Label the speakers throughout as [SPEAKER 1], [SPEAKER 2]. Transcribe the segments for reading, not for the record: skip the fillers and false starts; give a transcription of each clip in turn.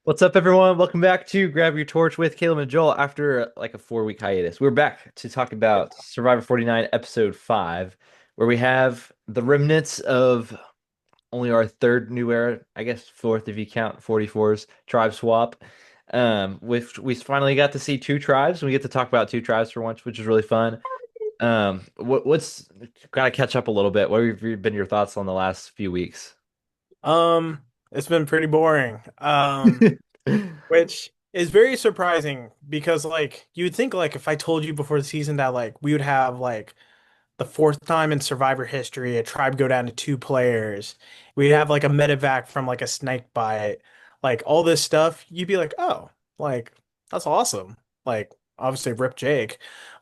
[SPEAKER 1] What's up, everyone? Welcome back to Grab Your Torch with Kaleb and Joel after like a 4 week hiatus. We're back to talk about Survivor 49, Episode 5, where we have the remnants of only our third new era, I guess fourth if you count 44's tribe swap. We finally got to see two tribes, and we get to talk about two tribes for once, which is really fun. What's gotta catch up a little bit. What have been your thoughts on the last few weeks?
[SPEAKER 2] Um, it's been pretty boring. Which is very surprising because you would think if I told you before the season that we would have the fourth time in Survivor history a tribe go down to two players, we'd have a medevac from a snake bite, all this stuff, you'd be like, oh, like that's awesome. Obviously rip Jake,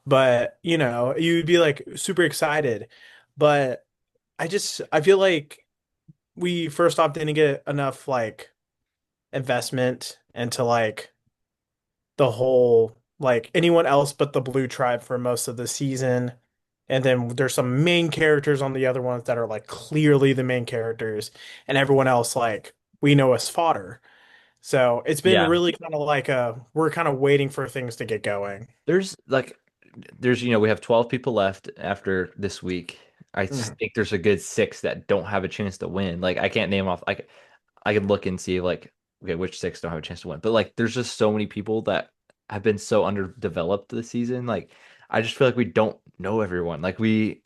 [SPEAKER 2] but you'd be super excited. But I feel like we first off didn't get enough investment into the whole anyone else but the blue tribe for most of the season. And then there's some main characters on the other ones that are clearly the main characters, and everyone else we know as fodder. So it's been
[SPEAKER 1] Yeah.
[SPEAKER 2] really kind of we're kind of waiting for things to get going.
[SPEAKER 1] There's like we have 12 people left after this week. I just
[SPEAKER 2] Mhm.
[SPEAKER 1] think there's a good six that don't have a chance to win. Like I can't name off like I could look and see like okay, which six don't have a chance to win. But like there's just so many people that have been so underdeveloped this season. Like I just feel like we don't know everyone. Like we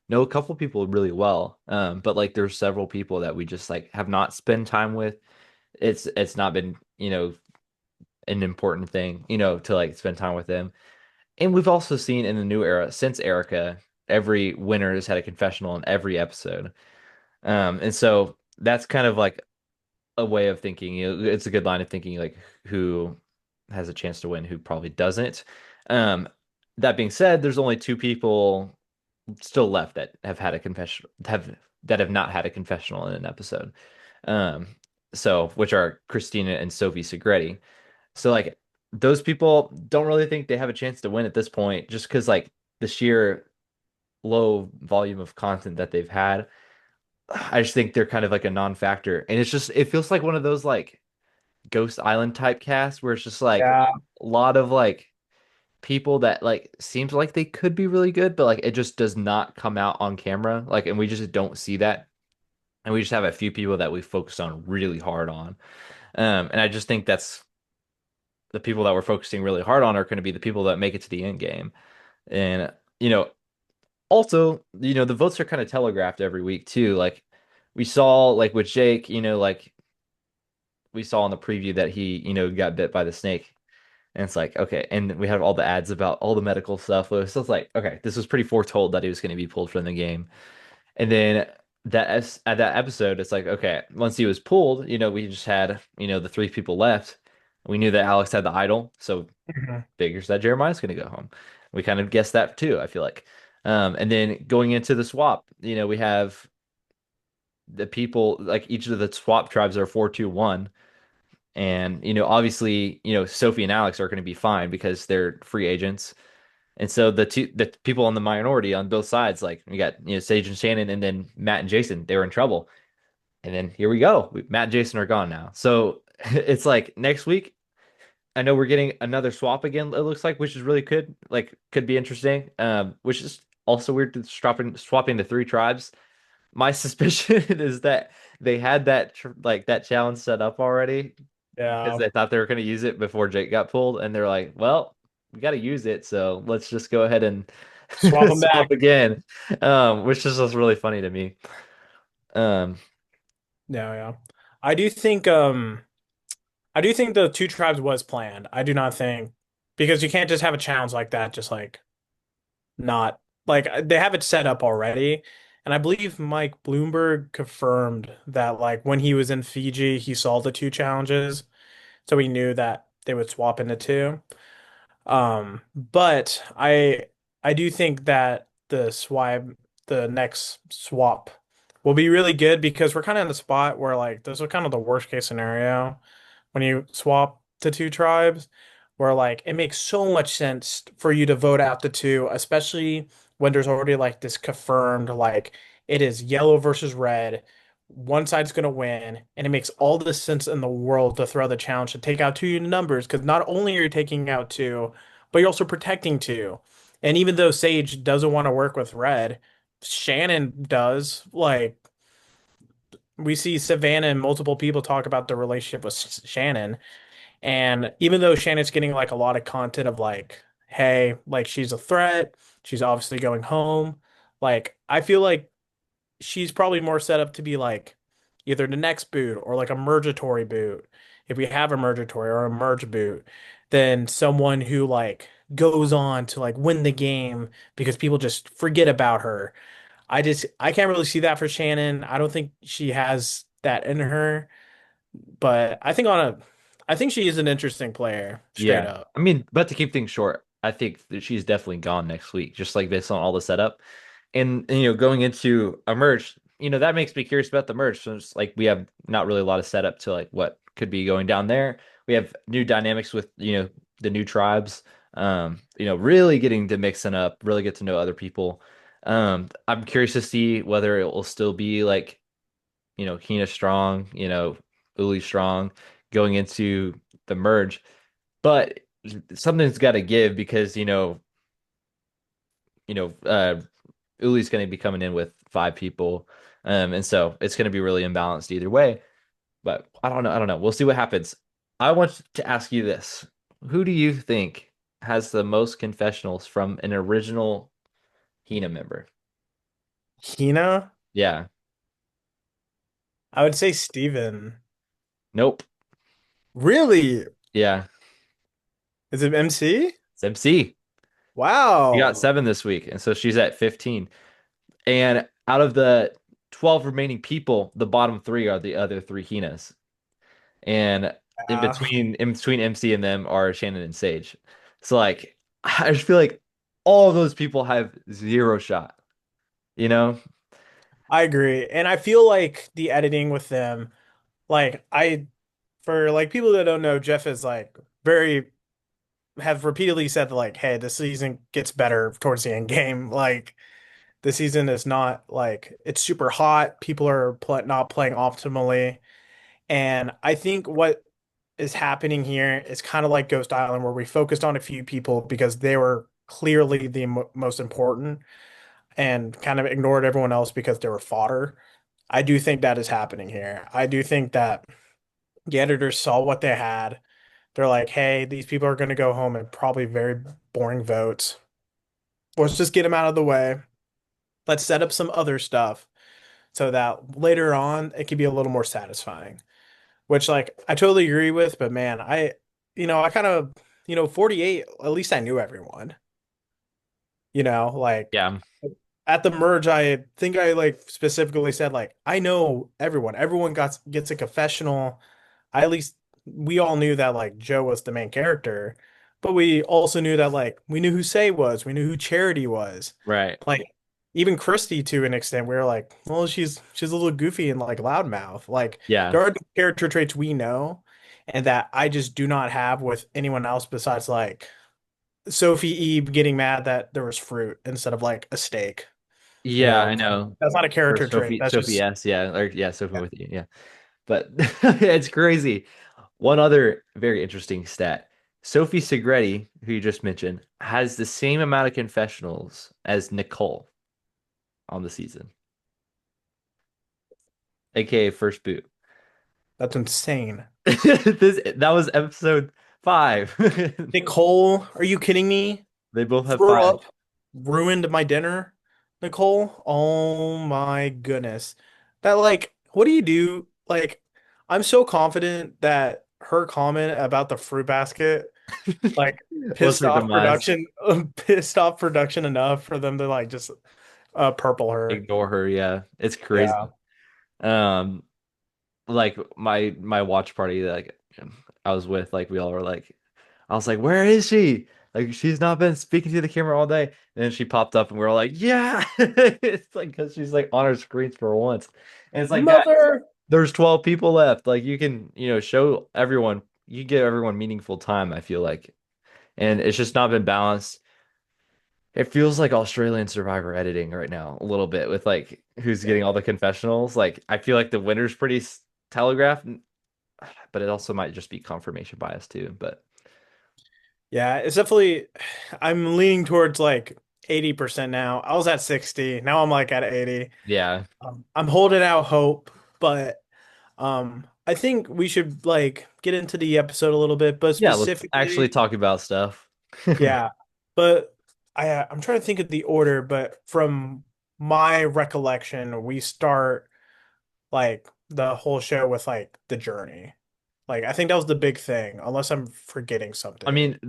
[SPEAKER 1] know a couple people really well. But like there's several people that we just like have not spent time with. It's not been, an important thing, to like spend time with them. And we've also seen in the new era, since Erica, every winner has had a confessional in every episode. And so that's kind of like a way of thinking. It's a good line of thinking, like who has a chance to win, who probably doesn't. Um, that being said, there's only two people still left that have had a confession have not had a confessional in an episode. Um, so which are Christina and Sophie Segretti. So like those people don't really think they have a chance to win at this point, just because like the sheer low volume of content that they've had. I just think they're kind of like a non-factor. And it feels like one of those like Ghost Island type casts where it's just like
[SPEAKER 2] Yeah.
[SPEAKER 1] a lot of like people that like seems like they could be really good, but like it just does not come out on camera. Like, and we just don't see that. And we just have a few people that we focus on really hard on. And I just think that's the people that we're focusing really hard on are going to be the people that make it to the end game. And, also, the votes are kind of telegraphed every week too. Like we saw like with Jake, like we saw in the preview that he, got bit by the snake. And it's like, okay. And we had all the ads about all the medical stuff. So it's like, okay, this was pretty foretold that he was going to be pulled from the game. And then at that episode, it's like, okay, once he was pulled, we just had, the three people left. We knew that Alex had the idol, so
[SPEAKER 2] Mhm.
[SPEAKER 1] figures that Jeremiah's going to go home. We kind of guessed that too, I feel like. And then going into the swap, we have the people like each of the swap tribes are 4-2-1. And, obviously, Sophie and Alex are going to be fine because they're free agents. And so the people on the minority on both sides, like we got, Sage and Shannon and then Matt and Jason, they were in trouble. And then here we go. Matt and Jason are gone now. So it's like next week, I know we're getting another swap again, it looks like, which is really good. Like, could be interesting. Which is also weird to swapping the three tribes. My suspicion is that they had that challenge set up already because
[SPEAKER 2] Yeah.
[SPEAKER 1] they thought they were going to use it before Jake got pulled, and they're like, "Well, we got to use it, so let's just go ahead and
[SPEAKER 2] Swap them
[SPEAKER 1] swap
[SPEAKER 2] back.
[SPEAKER 1] again," which is just really funny to me. Um,
[SPEAKER 2] Yeah, yeah. I do think the two tribes was planned. I do not think because you can't just have a challenge like that, just not they have it set up already. And I believe Mike Bloomberg confirmed that when he was in Fiji, he saw the two challenges, so he knew that they would swap into two. But I do think that the next swap will be really good because we're kind of in the spot where this is kind of the worst case scenario when you swap to two tribes, where it makes so much sense for you to vote out the two, especially when there's already this confirmed it is yellow versus red, one side's going to win, and it makes all the sense in the world to throw the challenge to take out two numbers because not only are you taking out two, but you're also protecting two. And even though Sage doesn't want to work with Red, Shannon does. Like we see Savannah and multiple people talk about the relationship with Shannon, and even though Shannon's getting like a lot of content of like, hey, like she's a threat, she's obviously going home. Like I feel like she's probably more set up to be like either the next boot or like a mergatory boot, if we have a mergatory or a merge boot, than someone who like goes on to like win the game because people just forget about her. I can't really see that for Shannon. I don't think she has that in her, but I think she is an interesting player, straight
[SPEAKER 1] Yeah.
[SPEAKER 2] up.
[SPEAKER 1] I mean, but to keep things short, I think that she's definitely gone next week, just like based on all the setup. And going into a merge, that makes me curious about the merge. So it's like we have not really a lot of setup to like what could be going down there. We have new dynamics with, the new tribes. Really getting to mixing up, really get to know other people. I'm curious to see whether it will still be like, Hina strong, Uli strong going into the merge. But something's got to give because Uli's going to be coming in with five people, and so it's going to be really imbalanced either way. But I don't know. I don't know. We'll see what happens. I want to ask you this: who do you think has the most confessionals from an original Hina member?
[SPEAKER 2] Hina,
[SPEAKER 1] Yeah.
[SPEAKER 2] I would say Steven.
[SPEAKER 1] Nope.
[SPEAKER 2] Really?
[SPEAKER 1] Yeah.
[SPEAKER 2] Is it MC?
[SPEAKER 1] It's MC. She got
[SPEAKER 2] Wow.
[SPEAKER 1] 7 this week, and so she's at 15. And out of the 12 remaining people, the bottom three are the other three Hinas. And in between MC and them are Shannon and Sage. So like I just feel like all of those people have zero shot, you know?
[SPEAKER 2] I agree. And I feel like the editing with them, like for like people that don't know, Jeff is like very have repeatedly said that like, hey, this season gets better towards the end game. Like the season is not like it's super hot. People are not playing optimally. And I think what is happening here is kind of like Ghost Island, where we focused on a few people because they were clearly the most important and kind of ignored everyone else because they were fodder. I do think that is happening here. I do think that the editors saw what they had. They're like, hey, these people are going to go home and probably very boring votes. Let's just get them out of the way. Let's set up some other stuff so that later on it can be a little more satisfying. Which, like, I totally agree with, but man, I kind of, 48, at least I knew everyone, like
[SPEAKER 1] Yeah.
[SPEAKER 2] at the merge, I think I like specifically said like I know everyone. Everyone gets a confessional. I at least we all knew that like Joe was the main character, but we also knew that like we knew who Say was, we knew who Charity was.
[SPEAKER 1] Right.
[SPEAKER 2] Like even Christy to an extent, we were like, well, she's a little goofy and like loudmouth. Like
[SPEAKER 1] Yeah.
[SPEAKER 2] there are character traits we know and that I just do not have with anyone else besides like Sophie Eve getting mad that there was fruit instead of like a steak.
[SPEAKER 1] Yeah, I
[SPEAKER 2] It's like,
[SPEAKER 1] know.
[SPEAKER 2] that's not a
[SPEAKER 1] Or
[SPEAKER 2] character trait.
[SPEAKER 1] Sophie
[SPEAKER 2] That's
[SPEAKER 1] Sophie
[SPEAKER 2] just
[SPEAKER 1] S, yeah. Or yeah, Sophie
[SPEAKER 2] yeah.
[SPEAKER 1] with you. Yeah. But it's crazy. One other very interesting stat. Sophie Segretti, who you just mentioned, has the same amount of confessionals as Nicole on the season, aka First Boot.
[SPEAKER 2] That's insane.
[SPEAKER 1] That was episode 5.
[SPEAKER 2] Nicole, are you kidding me?
[SPEAKER 1] They both have
[SPEAKER 2] Threw
[SPEAKER 1] 5.
[SPEAKER 2] up, ruined my dinner. Nicole, oh my goodness. That like, what do you do? Like, I'm so confident that her comment about the fruit basket like
[SPEAKER 1] What's her demise?
[SPEAKER 2] pissed off production enough for them to like just purple her.
[SPEAKER 1] Ignore her. Yeah, it's
[SPEAKER 2] Yeah.
[SPEAKER 1] crazy. Um, like my watch party, like I was with, like we all were like, I was like, where is she? Like she's not been speaking to the camera all day. And then she popped up, and we were like, yeah. It's like because she's like on our screens for once, and it's like, guys,
[SPEAKER 2] Mother.
[SPEAKER 1] there's 12 people left. Like you can, show everyone, you give everyone meaningful time. I feel like, and it's just not been balanced. It feels like Australian Survivor editing right now, a little bit with like who's getting all the confessionals. Like I feel like the winner's pretty telegraphed, but it also might just be confirmation bias too. But
[SPEAKER 2] Yeah, it's definitely, I'm leaning towards like 80% now. I was at 60. Now I'm like at 80.
[SPEAKER 1] yeah,
[SPEAKER 2] I'm holding out hope, but I think we should like get into the episode a little bit, but
[SPEAKER 1] yeah. Let's actually
[SPEAKER 2] specifically,
[SPEAKER 1] talk about stuff.
[SPEAKER 2] yeah. But I'm trying to think of the order, but from my recollection, we start like the whole show with like the journey. Like I think that was the big thing, unless I'm forgetting
[SPEAKER 1] I
[SPEAKER 2] something.
[SPEAKER 1] mean,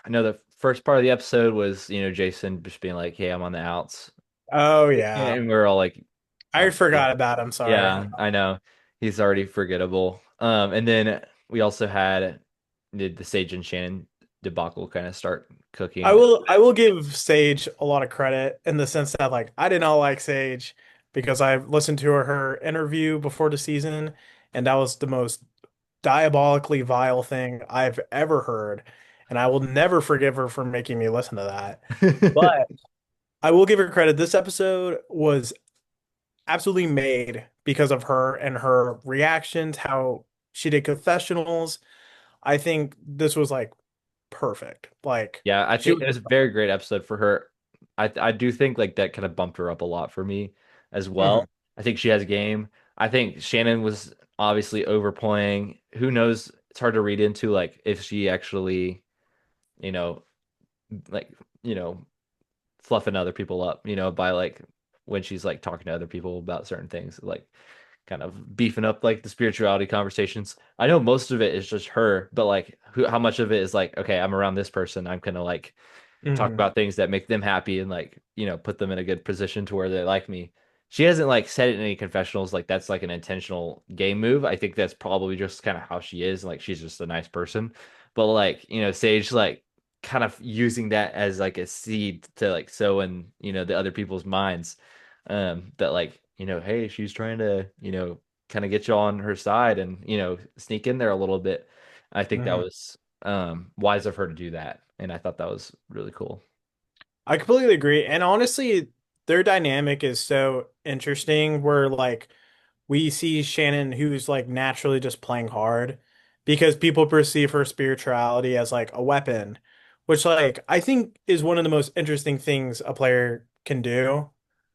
[SPEAKER 1] I know the first part of the episode was, Jason just being like, "Hey, I'm on the outs,"
[SPEAKER 2] Oh yeah.
[SPEAKER 1] and we are all like,
[SPEAKER 2] I
[SPEAKER 1] obviously,
[SPEAKER 2] forgot about him, sorry.
[SPEAKER 1] yeah, I know he's already forgettable. And then we also had did the Sage and Shannon debacle kind of start cooking.
[SPEAKER 2] I will give Sage a lot of credit in the sense that like I did not like Sage because I listened to her interview before the season and that was the most diabolically vile thing I've ever heard. And I will never forgive her for making me listen to that. But I will give her credit. This episode was absolutely made because of her and her reactions, how she did confessionals. I think this was like perfect. Like
[SPEAKER 1] Yeah, I
[SPEAKER 2] she
[SPEAKER 1] think
[SPEAKER 2] was.
[SPEAKER 1] it was a very great episode for her. I do think like that kind of bumped her up a lot for me as
[SPEAKER 2] Mhm,
[SPEAKER 1] well. I think she has game. I think Shannon was obviously overplaying. Who knows? It's hard to read into like if she actually, you know, like, you know, fluffing other people up, by like when she's like talking to other people about certain things, like kind of beefing up like the spirituality conversations. I know most of it is just her, but like how much of it is like, okay, I'm around this person, I'm gonna like talk
[SPEAKER 2] mhm,
[SPEAKER 1] about things that make them happy and like, put them in a good position to where they like me. She hasn't like said it in any confessionals like that's like an intentional game move. I think that's probably just kind of how she is. Like she's just a nice person. But like, Sage like kind of using that as like a seed to like sow in, the other people's minds. That like, hey, she's trying to, kind of get you on her side and, sneak in there a little bit. I think that
[SPEAKER 2] mhm.
[SPEAKER 1] was wise of her to do that, and I thought that was really cool.
[SPEAKER 2] I completely agree. And honestly, their dynamic is so interesting where like we see Shannon who's like naturally just playing hard because people perceive her spirituality as like a weapon, which like I think is one of the most interesting things a player can do.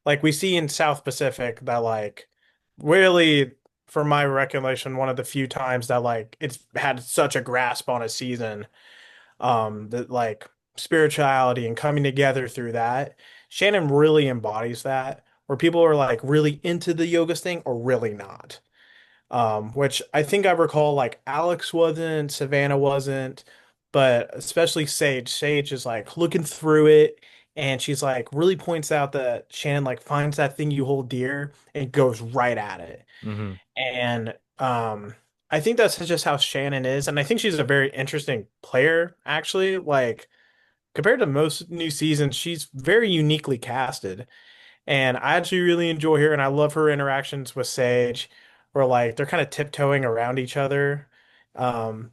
[SPEAKER 2] Like we see in South Pacific that like really from my recollection one of the few times that like it's had such a grasp on a season that like spirituality and coming together through that. Shannon really embodies that, where people are like really into the yoga thing or really not. Which I think I recall like Alex wasn't, Savannah wasn't, but especially Sage. Sage is like looking through it and she's like really points out that Shannon like finds that thing you hold dear and goes right at it.
[SPEAKER 1] Hmm.
[SPEAKER 2] And I think that's just how Shannon is. And I think she's a very interesting player, actually. Like compared to most new seasons, she's very uniquely casted. And I actually really enjoy her and I love her interactions with Sage, where like they're kind of tiptoeing around each other.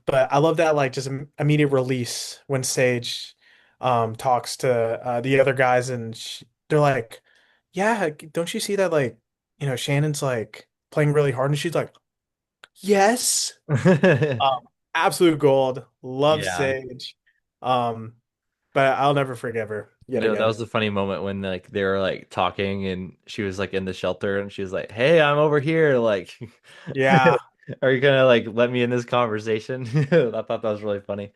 [SPEAKER 2] But I love that like just immediate release when Sage talks to the other guys and they're like, yeah, don't you see that like, Shannon's like playing really hard and she's like, yes. Um, absolute gold. Love
[SPEAKER 1] Yeah.
[SPEAKER 2] Sage. Um, but I'll never forgive her yet
[SPEAKER 1] No, that
[SPEAKER 2] again.
[SPEAKER 1] was the funny moment when like they were like talking and she was like in the shelter and she was like, "Hey, I'm over here." Like,
[SPEAKER 2] Yeah.
[SPEAKER 1] are you gonna like let me in this conversation? I thought that was really funny.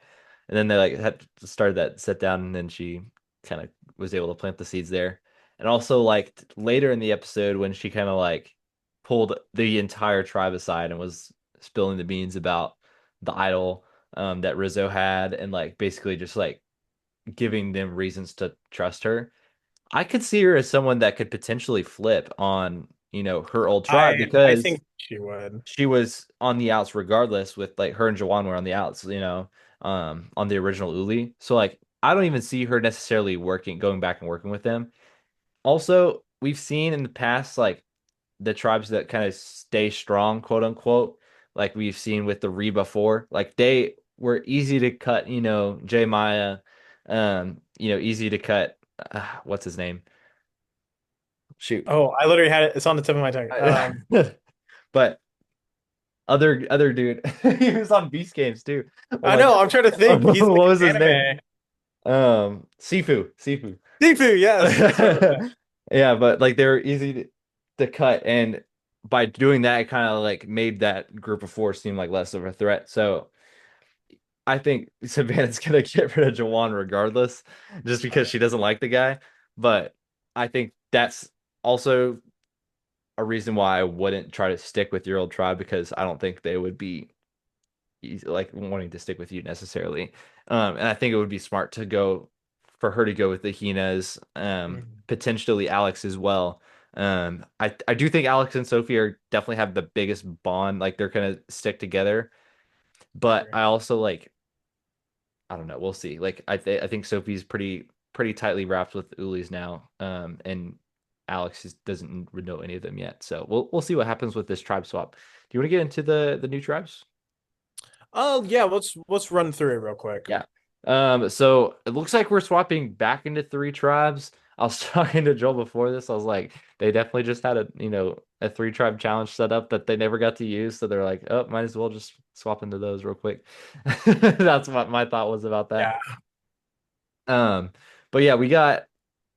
[SPEAKER 1] And then they like had started that sit down and then she kind of was able to plant the seeds there. And also like later in the episode when she kind of like pulled the entire tribe aside and was spilling the beans about the idol that Rizzo had and like basically just like giving them reasons to trust her. I could see her as someone that could potentially flip on, her old tribe
[SPEAKER 2] I
[SPEAKER 1] because
[SPEAKER 2] think she would.
[SPEAKER 1] she was on the outs regardless with like her and Jawan were on the outs, on the original Uli. So like I don't even see her necessarily going back and working with them. Also, we've seen in the past like the tribes that kind of stay strong, quote unquote, like we've seen with the Reba 4, like they were easy to cut, J Maya, easy to cut what's his name? Shoot.
[SPEAKER 2] Oh, I literally had it. It's on the tip of my tongue.
[SPEAKER 1] But other dude, he was on Beast Games too. Oh
[SPEAKER 2] I
[SPEAKER 1] my
[SPEAKER 2] know. I'm trying to
[SPEAKER 1] God.
[SPEAKER 2] think.
[SPEAKER 1] What
[SPEAKER 2] He's like
[SPEAKER 1] was his
[SPEAKER 2] an
[SPEAKER 1] name?
[SPEAKER 2] anime.
[SPEAKER 1] Sifu.
[SPEAKER 2] Sifu, yes. That's what I meant.
[SPEAKER 1] Yeah, but like they're easy to cut, and by doing that, it kind of like made that group of four seem like less of a threat. So I think Savannah's gonna get rid of Jawan regardless, just because she doesn't like the guy. But I think that's also a reason why I wouldn't try to stick with your old tribe because I don't think they would be like wanting to stick with you necessarily. And I think it would be smart to go for her to go with the Hinas,
[SPEAKER 2] Mhm.
[SPEAKER 1] potentially Alex as well. I do think Alex and Sophie are definitely have the biggest bond, like they're gonna stick together. But
[SPEAKER 2] Agree.
[SPEAKER 1] I also like I don't know, we'll see. Like I think Sophie's pretty tightly wrapped with Uli's now, and Alex doesn't know any of them yet. So we'll see what happens with this tribe swap. Do you want to get into the new tribes?
[SPEAKER 2] Oh yeah, let's run through it real quick.
[SPEAKER 1] Yeah. So it looks like we're swapping back into three tribes. I was talking to Joel before this. I was like, they definitely just had a three tribe challenge set up that they never got to use. So they're like, oh, might as well just swap into those real quick. That's what my thought was about that.
[SPEAKER 2] Yeah.
[SPEAKER 1] Um, but yeah, we got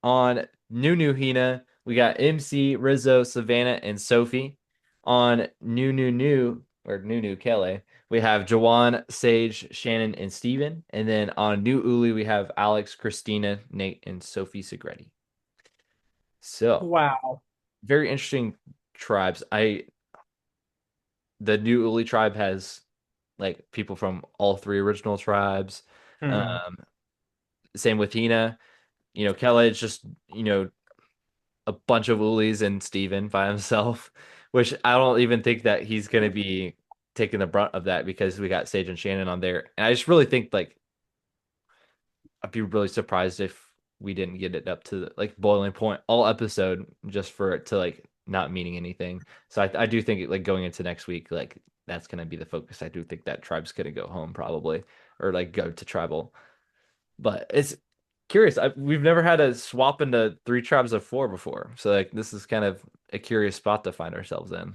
[SPEAKER 1] on New Hina, we got MC, Rizzo, Savannah, and Sophie. On New Kele, we have Jawan, Sage, Shannon, and Steven. And then on New Uli, we have Alex, Christina, Nate, and Sophie Segretti. So
[SPEAKER 2] Wow.
[SPEAKER 1] very interesting tribes. The New Uli tribe has like people from all three original tribes.
[SPEAKER 2] Hmm.
[SPEAKER 1] Um, same with Hina. Kele is just, a bunch of Ulis and Steven by himself, which I don't even think that he's going to be taking the brunt of that because we got Sage and Shannon on there. And I just really think like I'd be really surprised if we didn't get it up to like boiling point all episode just for it to like not meaning anything. So I do think like going into next week, like that's going to be the focus. I do think that tribe's going to go home probably or like go to tribal. But it's curious. We've never had a swap into three tribes of four before, so like this is kind of a curious spot to find ourselves in.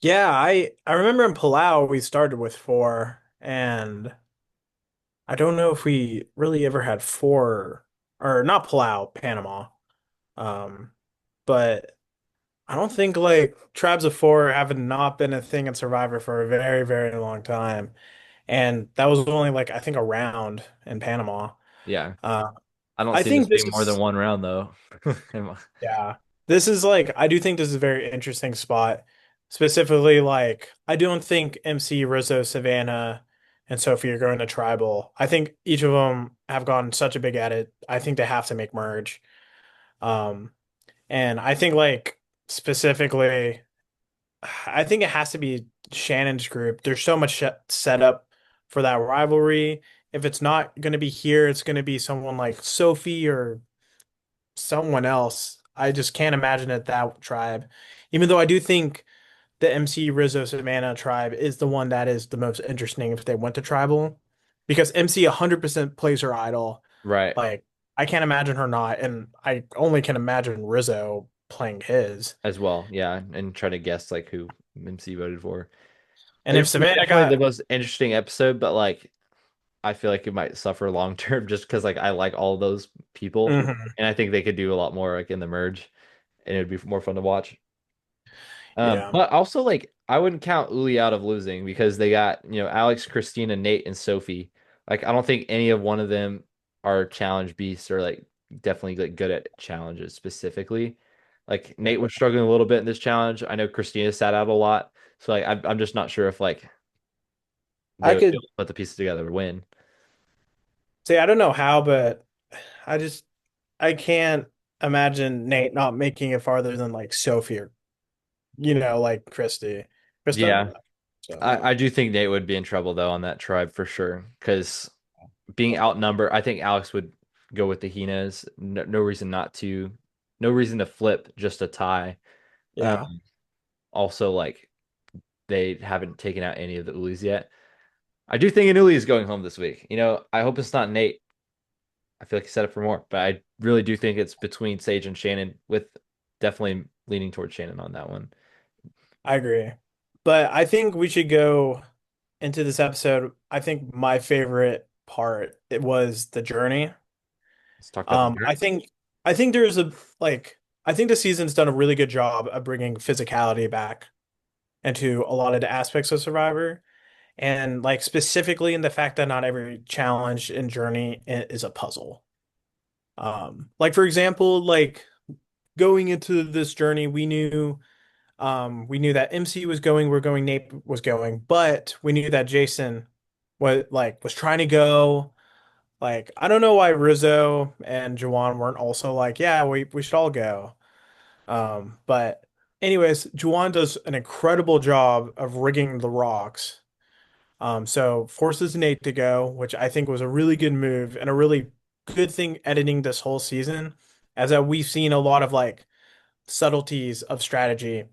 [SPEAKER 2] Yeah, I remember in Palau we started with four, and I don't know if we really ever had four, or not Palau, Panama. Um, but I don't think like tribes of four have not been a thing in Survivor for a very, very long time. And that was only like I think a round in Panama.
[SPEAKER 1] Yeah,
[SPEAKER 2] Uh,
[SPEAKER 1] I don't
[SPEAKER 2] I
[SPEAKER 1] see this
[SPEAKER 2] think this
[SPEAKER 1] being more than
[SPEAKER 2] is
[SPEAKER 1] one round though.
[SPEAKER 2] Yeah. This is like I do think this is a very interesting spot. Specifically, like I don't think MC, Rizzo, Savannah, and Sophie are going to tribal. I think each of them have gone such a big at it. I think they have to make merge. Um, and I think like specifically, I think it has to be Shannon's group. There's so much set up for that rivalry. If it's not going to be here, it's going to be someone like Sophie or someone else. I just can't imagine it that tribe. Even though I do think the MC Rizzo Savannah tribe is the one that is the most interesting if they went to tribal. Because MC 100% plays her idol.
[SPEAKER 1] Right,
[SPEAKER 2] Like, I can't imagine her not. And I only can imagine Rizzo playing his.
[SPEAKER 1] as well. Yeah, and try to guess like who MC voted for.
[SPEAKER 2] And
[SPEAKER 1] It
[SPEAKER 2] if
[SPEAKER 1] would be
[SPEAKER 2] Savannah
[SPEAKER 1] definitely the
[SPEAKER 2] got,
[SPEAKER 1] most interesting episode, but like I feel like it might suffer long term just because like I like all those people,
[SPEAKER 2] Mhm.
[SPEAKER 1] and I think they could do a lot more like in the merge, and it would be more fun to watch.
[SPEAKER 2] Yeah,
[SPEAKER 1] But also like I wouldn't count Uli out of losing because they got, Alex, Christina, Nate, and Sophie. Like I don't think any of one of them are challenge beasts or like definitely like good at challenges specifically. Like
[SPEAKER 2] yeah.
[SPEAKER 1] Nate was struggling a little bit in this challenge. I know Christina sat out a lot. So like I'm just not sure if like they
[SPEAKER 2] I
[SPEAKER 1] would be
[SPEAKER 2] could
[SPEAKER 1] able to put the pieces together to win.
[SPEAKER 2] say I don't know how, but I just I can't imagine Nate not making it farther than like Sophie or like Christy. Krista?
[SPEAKER 1] Yeah.
[SPEAKER 2] So,
[SPEAKER 1] I do think Nate would be in trouble though on that tribe for sure. Because being outnumbered, I think Alex would go with the Hines. No reason not to. No reason to flip, just a tie.
[SPEAKER 2] yeah.
[SPEAKER 1] Um, also, like they haven't taken out any of the Ulis yet. I do think an Uli is going home this week. I hope it's not Nate. I feel like he set up for more. But I really do think it's between Sage and Shannon, with definitely leaning towards Shannon on that one.
[SPEAKER 2] I agree. But I think we should go into this episode. I think my favorite part it was the journey.
[SPEAKER 1] Let's talk about the
[SPEAKER 2] I
[SPEAKER 1] journey.
[SPEAKER 2] think there's a like I think the season's done a really good job of bringing physicality back into a lot of the aspects of Survivor, and like specifically in the fact that not every challenge and journey is a puzzle. Like for example, like going into this journey, we knew that MC was going, we're going, Nate was going, but we knew that Jason was trying to go. Like, I don't know why Rizzo and Juwan weren't also like, yeah, we should all go. But anyways, Juwan does an incredible job of rigging the rocks. So forces Nate to go, which I think was a really good move and a really good thing editing this whole season, as that we've seen a lot of like subtleties of strategy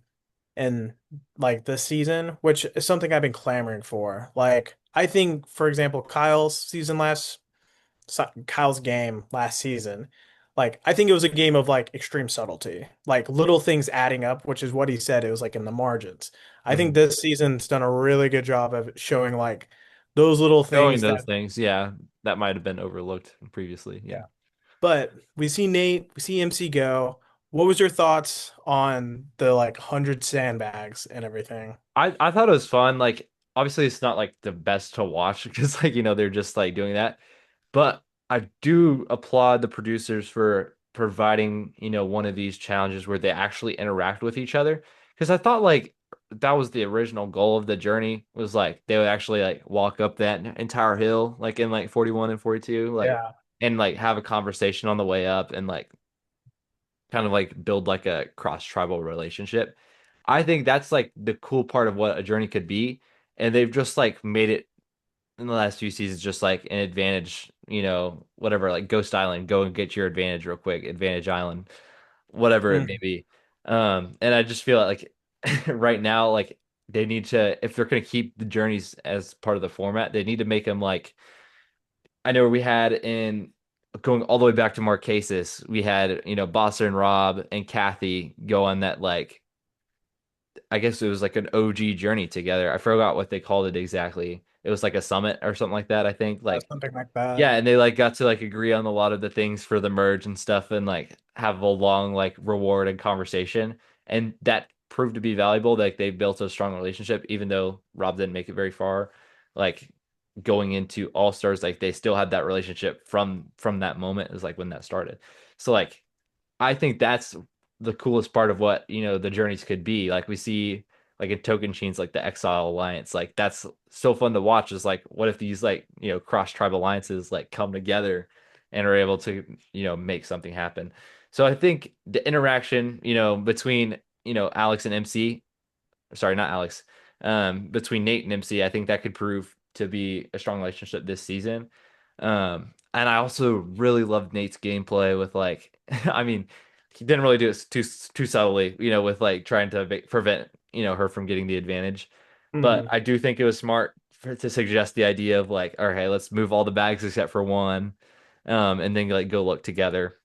[SPEAKER 2] in like this season, which is something I've been clamoring for. Like, I think, for example, Kyle's game last season, like I think it was a game of like extreme subtlety, like little things adding up, which is what he said. It was like in the margins. I think
[SPEAKER 1] Hmm.
[SPEAKER 2] this season's done a really good job of showing like those little
[SPEAKER 1] Showing
[SPEAKER 2] things
[SPEAKER 1] those
[SPEAKER 2] that,
[SPEAKER 1] things, yeah, that might have been overlooked previously. Yeah.
[SPEAKER 2] yeah. But we see Nate, we see MC go. What was your thoughts on the like 100 sandbags and everything?
[SPEAKER 1] I thought it was fun. Like, obviously it's not like the best to watch because like, they're just like doing that. But I do applaud the producers for providing, one of these challenges where they actually interact with each other. Because I thought like that was the original goal of the journey, was like they would actually like walk up that entire hill like in like 41 and 42, like,
[SPEAKER 2] Yeah.
[SPEAKER 1] and like have a conversation on the way up and like kind of like build like a cross tribal relationship. I think that's like the cool part of what a journey could be. And they've just like made it in the last few seasons just like an advantage, whatever, like Ghost Island, go and get your advantage real quick, Advantage Island, whatever it may
[SPEAKER 2] Mhm.
[SPEAKER 1] be. And I just feel like right now, like they need to, if they're going to keep the journeys as part of the format, they need to make them like, I know we had in going all the way back to Marquesas, we had, Bosser and Rob and Kathy go on that, like, I guess it was like an OG journey together. I forgot what they called it exactly. It was like a summit or something like that, I think. Like,
[SPEAKER 2] Something like that.
[SPEAKER 1] yeah, and they like got to like agree on a lot of the things for the merge and stuff and like have a long like reward and conversation. And that proved to be valuable. Like they built a strong relationship, even though Rob didn't make it very far. Like going into All Stars, like they still had that relationship from that moment, is like when that started. So like I think that's the coolest part of what, the journeys could be. Like we see like in Token Chains, like the Exile Alliance, like that's so fun to watch. Is like, what if these like, cross tribe alliances like come together and are able to, make something happen. So I think the interaction, between, Alex and MC, sorry, not Alex, between Nate and MC, I think that could prove to be a strong relationship this season. And I also really loved Nate's gameplay with like, I mean, he didn't really do it too subtly, with like trying to prevent, her from getting the advantage. But
[SPEAKER 2] Hmm.
[SPEAKER 1] I do think it was smart to suggest the idea of like, okay, let's move all the bags except for one, and then like go look together.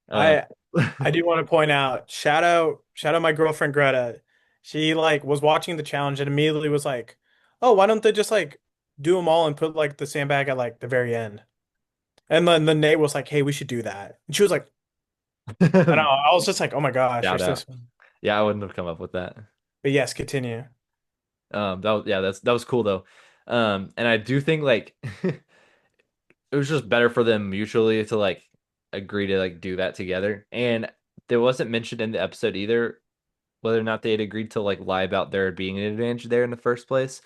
[SPEAKER 1] Um,
[SPEAKER 2] I I do want to point out, shout out my girlfriend Greta. She like was watching the challenge and immediately was like, "Oh, why don't they just like do them all and put like the sandbag at like the very end?" And then Nate was like, "Hey, we should do that." And she was like, "I don't know." I was just like, "Oh my gosh, you're
[SPEAKER 1] shout
[SPEAKER 2] so
[SPEAKER 1] out.
[SPEAKER 2] smart."
[SPEAKER 1] Yeah, I wouldn't have come up with that.
[SPEAKER 2] But yes, continue.
[SPEAKER 1] That was, yeah, that was cool though. And I do think like it was just better for them mutually to like agree to like do that together. And there wasn't mentioned in the episode either whether or not they had agreed to like lie about there being an advantage there in the first place.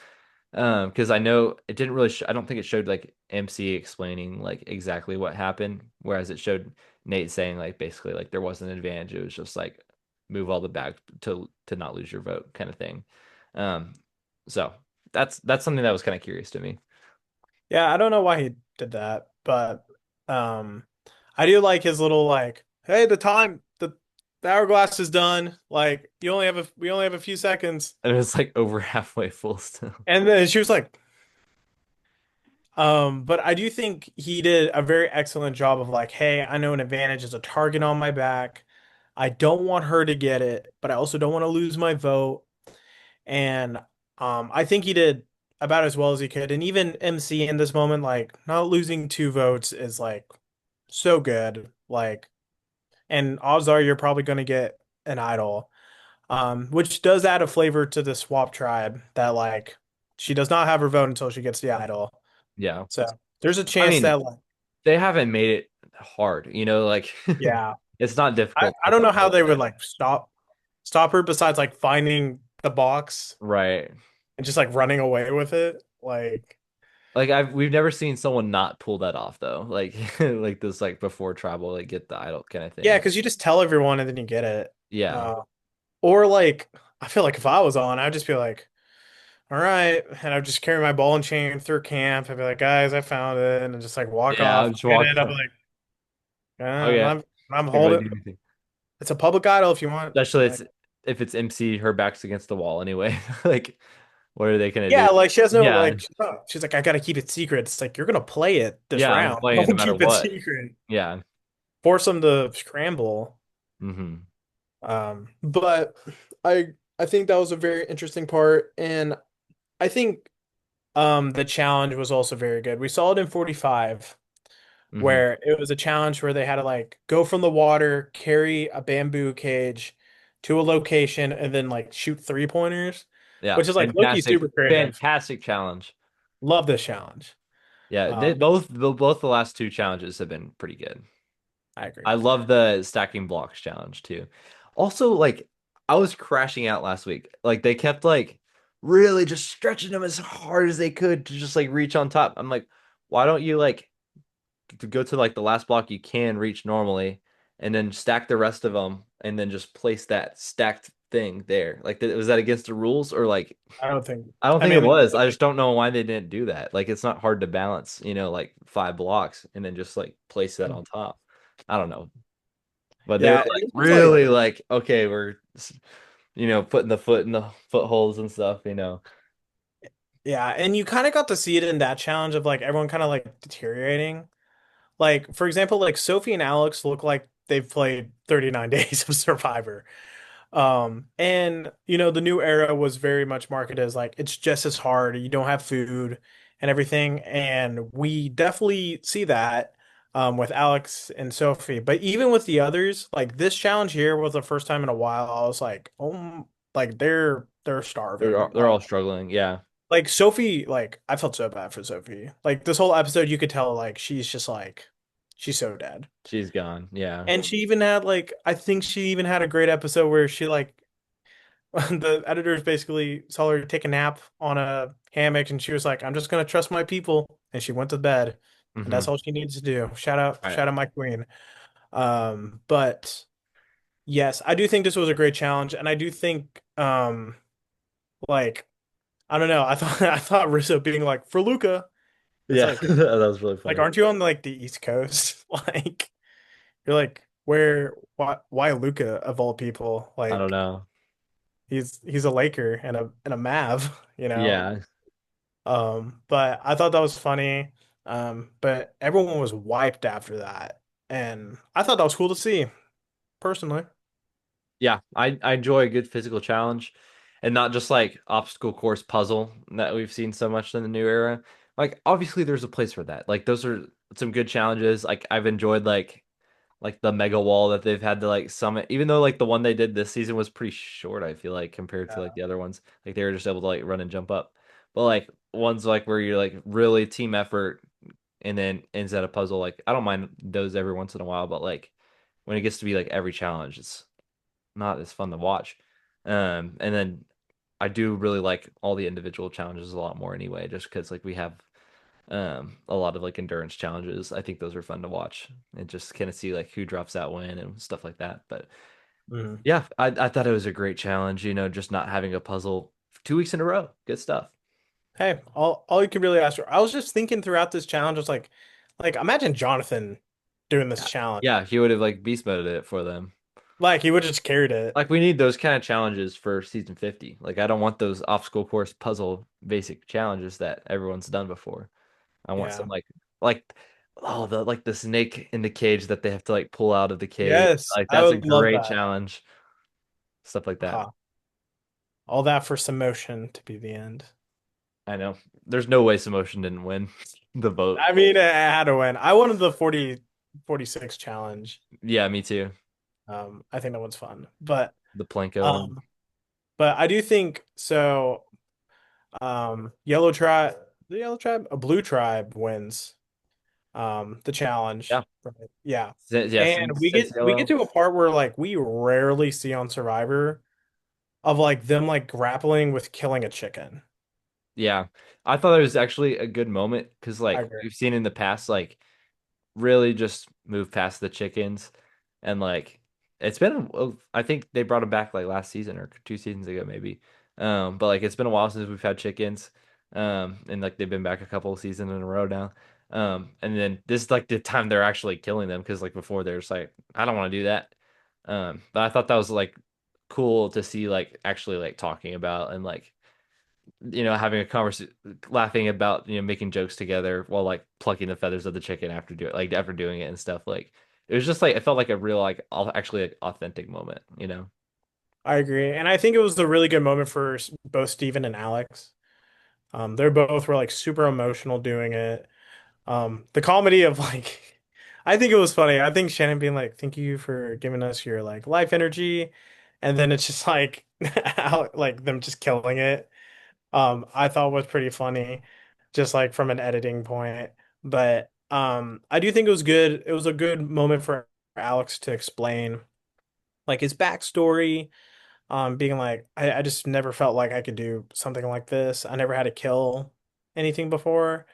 [SPEAKER 1] Because I know it didn't really, I don't think it showed like MC explaining like exactly what happened, whereas it showed Nate saying like basically like there wasn't an advantage. It was just like move all the back to not lose your vote kind of thing. Um, so that's something that was kind of curious to me.
[SPEAKER 2] Yeah, I don't know why he did that, but um I do like his little like, "Hey, the hourglass is done. Like, we only have a few seconds."
[SPEAKER 1] And it was like over halfway full still.
[SPEAKER 2] And then she was like, But I do think he did a very excellent job of like, hey, I know an advantage is a target on my back. I don't want her to get it, but I also don't want to lose my vote. And I think he did about as well as he could. And even MC in this moment, like not losing two votes is like so good. Like, and odds are you're probably going to get an idol, which does add a flavor to the swap tribe that like she does not have her vote until she gets the idol.
[SPEAKER 1] Yeah.
[SPEAKER 2] So there's a
[SPEAKER 1] I
[SPEAKER 2] chance
[SPEAKER 1] mean,
[SPEAKER 2] that like,
[SPEAKER 1] they haven't made it hard, like
[SPEAKER 2] yeah,
[SPEAKER 1] it's not
[SPEAKER 2] I,
[SPEAKER 1] difficult to
[SPEAKER 2] I
[SPEAKER 1] get
[SPEAKER 2] don't
[SPEAKER 1] that
[SPEAKER 2] know how
[SPEAKER 1] vote
[SPEAKER 2] they would
[SPEAKER 1] yet.
[SPEAKER 2] like stop her besides like finding the box
[SPEAKER 1] Right.
[SPEAKER 2] and just like running away with it. Like,
[SPEAKER 1] Like we've never seen someone not pull that off though. Like like this like before travel, like get the idol kind of
[SPEAKER 2] yeah,
[SPEAKER 1] thing.
[SPEAKER 2] because you just tell everyone and then you get it.
[SPEAKER 1] Yeah.
[SPEAKER 2] Uh, or like, I feel like if I was on, I'd just be like, all right, and I'd just carry my ball and chain through camp. I'd be like, guys, I found it, and just like walk
[SPEAKER 1] Yeah, I'll
[SPEAKER 2] off,
[SPEAKER 1] just
[SPEAKER 2] get
[SPEAKER 1] walk.
[SPEAKER 2] it. I'll be like,
[SPEAKER 1] Oh yeah.
[SPEAKER 2] I'm
[SPEAKER 1] Can't really
[SPEAKER 2] holding.
[SPEAKER 1] do anything.
[SPEAKER 2] It's a public idol if you want.
[SPEAKER 1] Especially
[SPEAKER 2] Like,
[SPEAKER 1] it's if it's MC, her back's against the wall anyway. Like, what are they gonna do?
[SPEAKER 2] yeah, like she has no
[SPEAKER 1] Yeah.
[SPEAKER 2] like. She's like, I gotta keep it secret. It's like you're gonna play it this
[SPEAKER 1] Yeah, I'm
[SPEAKER 2] round.
[SPEAKER 1] playing no
[SPEAKER 2] Don't
[SPEAKER 1] matter
[SPEAKER 2] keep it
[SPEAKER 1] what.
[SPEAKER 2] secret.
[SPEAKER 1] Yeah.
[SPEAKER 2] Force them to scramble.
[SPEAKER 1] Hmm.
[SPEAKER 2] But I think that was a very interesting part, and I think the challenge was also very good. We saw it in 45,
[SPEAKER 1] Hmm.
[SPEAKER 2] where it was a challenge where they had to like go from the water, carry a bamboo cage to a location, and then like shoot three pointers,
[SPEAKER 1] Yeah.
[SPEAKER 2] which is like Loki
[SPEAKER 1] Fantastic.
[SPEAKER 2] super creative.
[SPEAKER 1] Fantastic challenge.
[SPEAKER 2] Love this challenge.
[SPEAKER 1] Yeah, they
[SPEAKER 2] Um,
[SPEAKER 1] both the last two challenges have been pretty good.
[SPEAKER 2] I agree.
[SPEAKER 1] I love the stacking blocks challenge too. Also, like I was crashing out last week. Like they kept like really just stretching them as hard as they could to just like reach on top. I'm like, why don't you like to go to like the last block you can reach normally and then stack the rest of them and then just place that stacked thing there. Like was that against the rules or like
[SPEAKER 2] I don't think.
[SPEAKER 1] I don't
[SPEAKER 2] I
[SPEAKER 1] think it
[SPEAKER 2] mean,
[SPEAKER 1] was. I just don't know why they didn't do that. Like it's not hard to balance, like five blocks and then just like place that on top. I don't know. But they were
[SPEAKER 2] yeah, and
[SPEAKER 1] like
[SPEAKER 2] it was like
[SPEAKER 1] really like, okay, we're putting the foot in the footholds and stuff.
[SPEAKER 2] yeah, and you kind of got to see it in that challenge of like everyone kind of like deteriorating. Like, for example, like Sophie and Alex look like they've played 39 days of Survivor. And the new era was very much marketed as like it's just as hard. You don't have food and everything. And we definitely see that with Alex and Sophie. But even with the others, like this challenge here was the first time in a while I was like, oh, like they're starving.
[SPEAKER 1] They're all struggling. Yeah,
[SPEAKER 2] Like Sophie, like I felt so bad for Sophie. Like this whole episode, you could tell like she's just like she's so dead.
[SPEAKER 1] she's gone. Yeah.
[SPEAKER 2] And she even had like I think she even had a great episode where she like the editors basically saw her take a nap on a hammock and she was like, I'm just gonna trust my people. And she went to bed. And
[SPEAKER 1] Hmm.
[SPEAKER 2] that's all she needs to do.
[SPEAKER 1] Right.
[SPEAKER 2] Shout out my queen. But yes, I do think this was a great challenge. And I do think like I don't know, I thought I thought Rizzo being like for Luca, it's
[SPEAKER 1] Yeah, that was really
[SPEAKER 2] like
[SPEAKER 1] funny.
[SPEAKER 2] aren't you on like the East Coast? Like you're like where why Luca of all people?
[SPEAKER 1] I don't
[SPEAKER 2] Like
[SPEAKER 1] know.
[SPEAKER 2] he's a Laker and a Mav, you know.
[SPEAKER 1] Yeah.
[SPEAKER 2] But I thought that was funny. But everyone was wiped after that. And I thought that was cool to see, personally.
[SPEAKER 1] Yeah, I enjoy a good physical challenge and not just like obstacle course puzzle that we've seen so much in the new era. Like obviously there's a place for that. Like those are some good challenges. Like I've enjoyed like the mega wall that they've had to like summit, even though like the one they did this season was pretty short, I feel like compared to like
[SPEAKER 2] Yeah.
[SPEAKER 1] the other ones. Like they were just able to like run and jump up. But like ones like where you're like really team effort and then ends at a puzzle, like I don't mind those every once in a while, but like when it gets to be like every challenge, it's not as fun to watch. And then I do really like all the individual challenges a lot more anyway, just because like we have a lot of like endurance challenges. I think those are fun to watch and just kind of see like who drops that win and stuff like that. But
[SPEAKER 2] Mhm.
[SPEAKER 1] yeah, I thought it was a great challenge, just not having a puzzle for 2 weeks in a row. Good stuff.
[SPEAKER 2] Hey, all you can really ask for. I was just thinking throughout this challenge, I was like imagine Jonathan doing this challenge.
[SPEAKER 1] Yeah, he would have like beast moded it for them.
[SPEAKER 2] Like he would have just carried it.
[SPEAKER 1] Like we need those kind of challenges for season 50. Like I don't want those obstacle course puzzle basic challenges that everyone's done before. I want some
[SPEAKER 2] Yeah.
[SPEAKER 1] like oh the snake in the cage that they have to like pull out of the cage.
[SPEAKER 2] Yes,
[SPEAKER 1] Like
[SPEAKER 2] I
[SPEAKER 1] that's a
[SPEAKER 2] would love
[SPEAKER 1] great
[SPEAKER 2] that.
[SPEAKER 1] challenge. Stuff like that.
[SPEAKER 2] Huh. All that for some motion to be the end.
[SPEAKER 1] I know. There's no way Samotion didn't win the vote.
[SPEAKER 2] I mean, I had to win. I wanted the 46 challenge.
[SPEAKER 1] Yeah, me too.
[SPEAKER 2] I think that one's fun. But
[SPEAKER 1] The Planko one.
[SPEAKER 2] um, but I do think so. Yellow tribe, the yellow tribe, a blue tribe wins the challenge.
[SPEAKER 1] Yeah.
[SPEAKER 2] Right. Yeah.
[SPEAKER 1] Yeah,
[SPEAKER 2] And
[SPEAKER 1] since,
[SPEAKER 2] we
[SPEAKER 1] since
[SPEAKER 2] get
[SPEAKER 1] yellow.
[SPEAKER 2] to a part where like we rarely see on Survivor of like them like grappling with killing a chicken.
[SPEAKER 1] Yeah. I thought it was actually a good moment because
[SPEAKER 2] I
[SPEAKER 1] like
[SPEAKER 2] agree.
[SPEAKER 1] we've seen in the past, like really just move past the chickens and like it's been I think they brought them back like last season or 2 seasons ago maybe. But like it's been a while since we've had chickens. And like they've been back a couple of seasons in a row now. And then this is like the time they're actually killing them because like before they're just like I don't want to do that. But I thought that was like cool to see like actually like talking about and like having a conversation, laughing about, making jokes together while like plucking the feathers of the chicken after doing it and stuff. Like it was just like it felt like a real like actually like, authentic moment.
[SPEAKER 2] I agree. And I think it was a really good moment for both Steven and Alex. They're both were like super emotional doing it. The comedy of like, I think it was funny. I think Shannon being like, "Thank you for giving us your like life energy," and then it's just like, like them just killing it. I thought was pretty funny, just like from an editing point. But I do think it was good. It was a good moment for Alex to explain like his backstory. Being like, I just never felt like I could do something like this. I never had to kill anything before.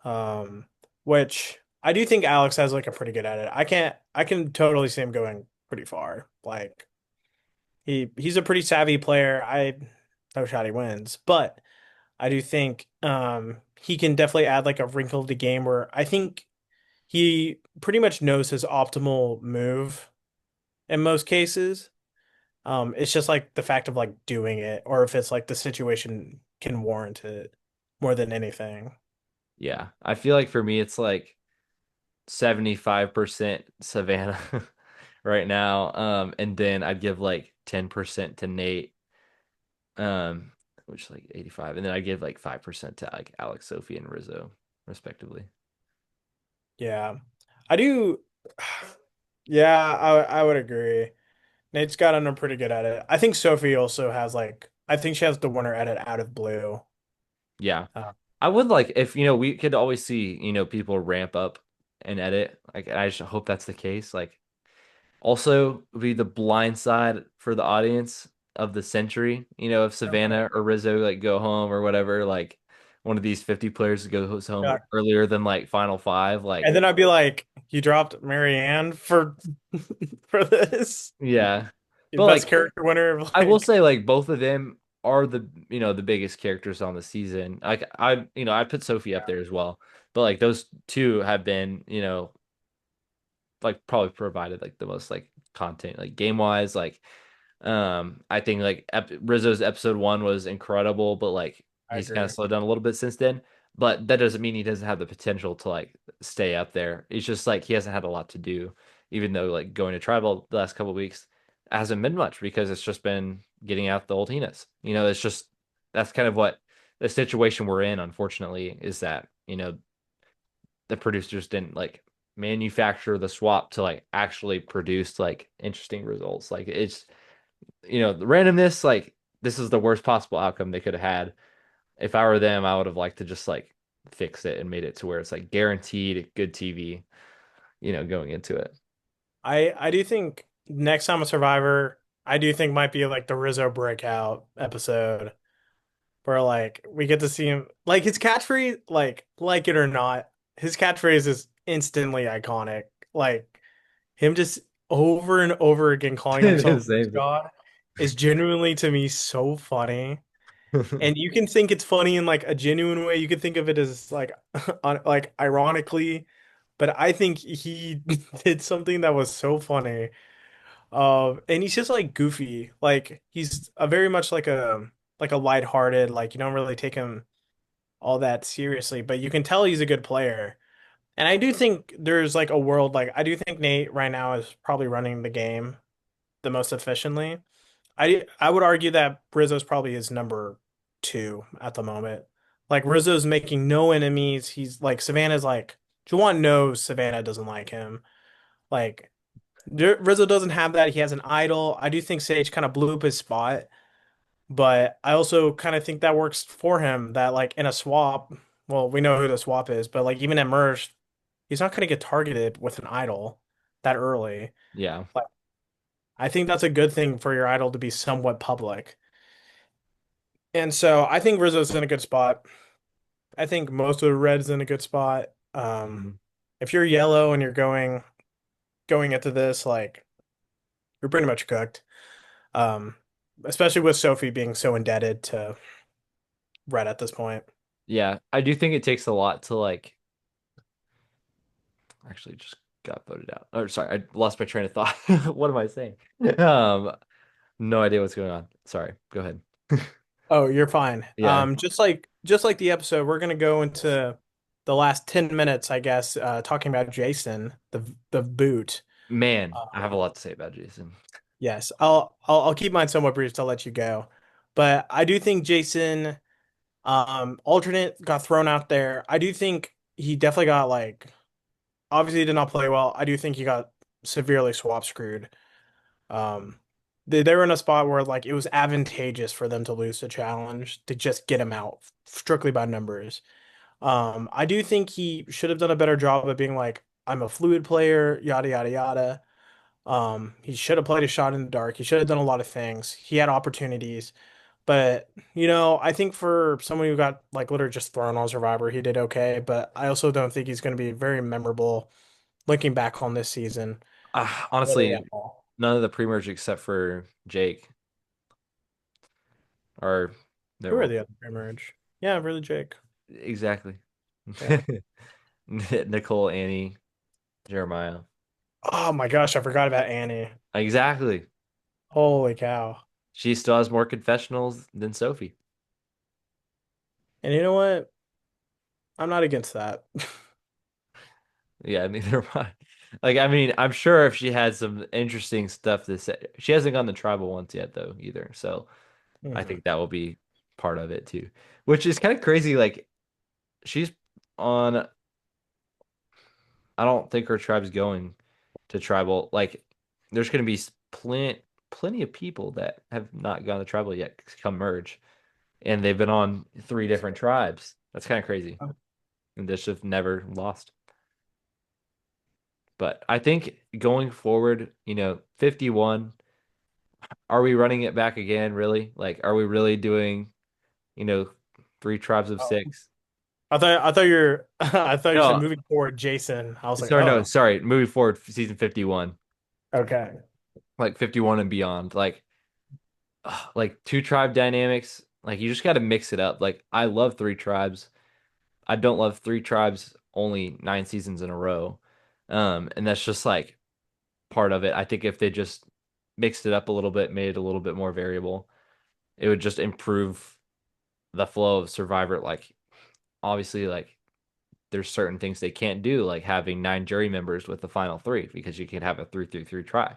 [SPEAKER 2] Um, which I do think Alex has like a pretty good at it. I can totally see him going pretty far. Like he's a pretty savvy player. I no shot he wins, but I do think he can definitely add like a wrinkle to the game where I think he pretty much knows his optimal move in most cases. It's just like the fact of like doing it, or if it's like the situation can warrant it more than anything.
[SPEAKER 1] Yeah, I feel like for me it's like 75% Savannah right now. And then I'd give like 10% to Nate, um, which is like 85, and then I give like 5% to like Alex, Sophie, and Rizzo, respectively.
[SPEAKER 2] Yeah, I do. Yeah, I would agree. Nate's gotten them pretty good at it. I think Sophie also has like I think she has the winner edit out of blue.
[SPEAKER 1] Yeah.
[SPEAKER 2] Uh,
[SPEAKER 1] I would like if we could always see, people ramp up and edit. Like I just hope that's the case. Like also be the blind side for the audience of the century. If
[SPEAKER 2] okay.
[SPEAKER 1] Savannah or Rizzo like go home or whatever, like one of these 50 players goes home
[SPEAKER 2] Yeah.
[SPEAKER 1] earlier than like final five,
[SPEAKER 2] And
[SPEAKER 1] like
[SPEAKER 2] then I'd be like, you dropped Marianne for for this
[SPEAKER 1] yeah. But
[SPEAKER 2] best
[SPEAKER 1] like
[SPEAKER 2] character winner of
[SPEAKER 1] I will
[SPEAKER 2] like
[SPEAKER 1] say like both of them are the biggest characters on the season. Like I put Sophie up
[SPEAKER 2] yeah,
[SPEAKER 1] there as well. But like those two have been, like probably provided like the most like content like game wise like I think like Rizzo's episode 1 was incredible, but like
[SPEAKER 2] I
[SPEAKER 1] he's kind of
[SPEAKER 2] agree.
[SPEAKER 1] slowed down a little bit since then. But that doesn't mean he doesn't have the potential to like stay up there. It's just like he hasn't had a lot to do, even though like going to tribal the last couple of weeks hasn't been much because it's just been getting out the old Heenas. It's just that's kind of what the situation we're in, unfortunately, is that, the producers didn't like manufacture the swap to like actually produce like interesting results. Like it's the randomness, like this is the worst possible outcome they could have had. If I were them, I would have liked to just like fix it and made it to where it's like guaranteed good TV, going into it.
[SPEAKER 2] I do think next time a Survivor, I do think might be like the Rizzo breakout episode where like we get to see him like his catchphrase, like it or not, his catchphrase is instantly iconic. Like him just over and over again calling himself Goose
[SPEAKER 1] Same
[SPEAKER 2] God is genuinely to me so funny.
[SPEAKER 1] thing.
[SPEAKER 2] And you can think it's funny in like a genuine way. You can think of it as like like ironically, but I think he did something that was so funny. And he's just like goofy. Like he's a very much like a lighthearted, like you don't really take him. all that seriously, but you can tell he's a good player. And I do think there's like a world like I do think Nate right now is probably running the game the most efficiently. I would argue that Rizzo's probably his number two at the moment. Like Rizzo's making no enemies. He's like Savannah's like Juwan knows Savannah doesn't like him. Like Rizzo doesn't have that. He has an idol. I do think Sage kind of blew up his spot, but I also kind of think that works for him. That like in a swap, well, we know who the swap is, but like even at merge, he's not going to get targeted with an idol that early.
[SPEAKER 1] Yeah.
[SPEAKER 2] Like I think that's a good thing for your idol to be somewhat public. And so I think Rizzo's in a good spot. I think most of the Reds in a good spot.
[SPEAKER 1] Mhm.
[SPEAKER 2] If you're yellow and you're going into this, like you're pretty much cooked. Um, Especially with Sophie being so indebted to Red at this point.
[SPEAKER 1] Yeah, I do think it takes a lot to like actually just got voted out. Or sorry, I lost my train of thought. What am I saying? Um, no idea what's going on. Sorry. Go ahead.
[SPEAKER 2] Oh, you're fine.
[SPEAKER 1] Yeah.
[SPEAKER 2] Just like the episode, we're gonna go into the last 10 minutes, I guess, talking about Jason, the boot.
[SPEAKER 1] Man, I have a
[SPEAKER 2] Um,
[SPEAKER 1] lot to say about Jason.
[SPEAKER 2] yes, I'll keep mine somewhat brief to let you go. But I do think Jason alternate got thrown out there. I do think he definitely got like obviously he did not play well. I do think he got severely swap screwed. Um they were in a spot where like it was advantageous for them to lose the challenge to just get him out strictly by numbers. I do think he should have done a better job of being like, I'm a fluid player, yada yada yada. He should have played a shot in the dark. He should have done a lot of things. He had opportunities. But, I think for someone who got like literally just thrown on Survivor, he did okay. But I also don't think he's going to be very memorable looking back on this season, really at
[SPEAKER 1] Honestly,
[SPEAKER 2] all.
[SPEAKER 1] none of the pre-merge except for Jake are
[SPEAKER 2] Who are
[SPEAKER 1] memorable.
[SPEAKER 2] the other emerge? Yeah, really, Jake.
[SPEAKER 1] Exactly.
[SPEAKER 2] Yeah.
[SPEAKER 1] Nicole, Annie, Jeremiah.
[SPEAKER 2] Oh my gosh, I forgot about Annie.
[SPEAKER 1] Exactly.
[SPEAKER 2] Holy cow.
[SPEAKER 1] She still has more confessionals than Sophie.
[SPEAKER 2] And you know what? I'm not against that.
[SPEAKER 1] Yeah, neither am I. Like, I mean, I'm sure if she had some interesting stuff to say, she hasn't gone to tribal once yet, though, either. So I
[SPEAKER 2] Mhm.
[SPEAKER 1] think that will be part of it too, which is kind of crazy. Like, she's on, I don't think her tribe's going to tribal. Like, there's going to be plenty of people that have not gone to tribal yet come merge, and they've been on three different tribes. That's kind of crazy. And this just never lost. But I think going forward, 51, are we running it back again, really? Like, are we really doing, you know, three tribes of
[SPEAKER 2] Oh.
[SPEAKER 1] six?
[SPEAKER 2] I thought you're I thought you said
[SPEAKER 1] No,
[SPEAKER 2] moving forward, Jason. I was like,
[SPEAKER 1] sorry, no,
[SPEAKER 2] oh,
[SPEAKER 1] sorry. Moving forward, season 51,
[SPEAKER 2] okay.
[SPEAKER 1] like 51 and beyond, like two tribe dynamics. Like, you just got to mix it up. Like, I love three tribes. I don't love three tribes only 9 seasons in a row. And that's just like part of it. I think if they just mixed it up a little bit, made it a little bit more variable, it would just improve the flow of Survivor. Like, obviously, like there's certain things they can't do, like having 9 jury members with the final three because you can have a 3-3-3 try.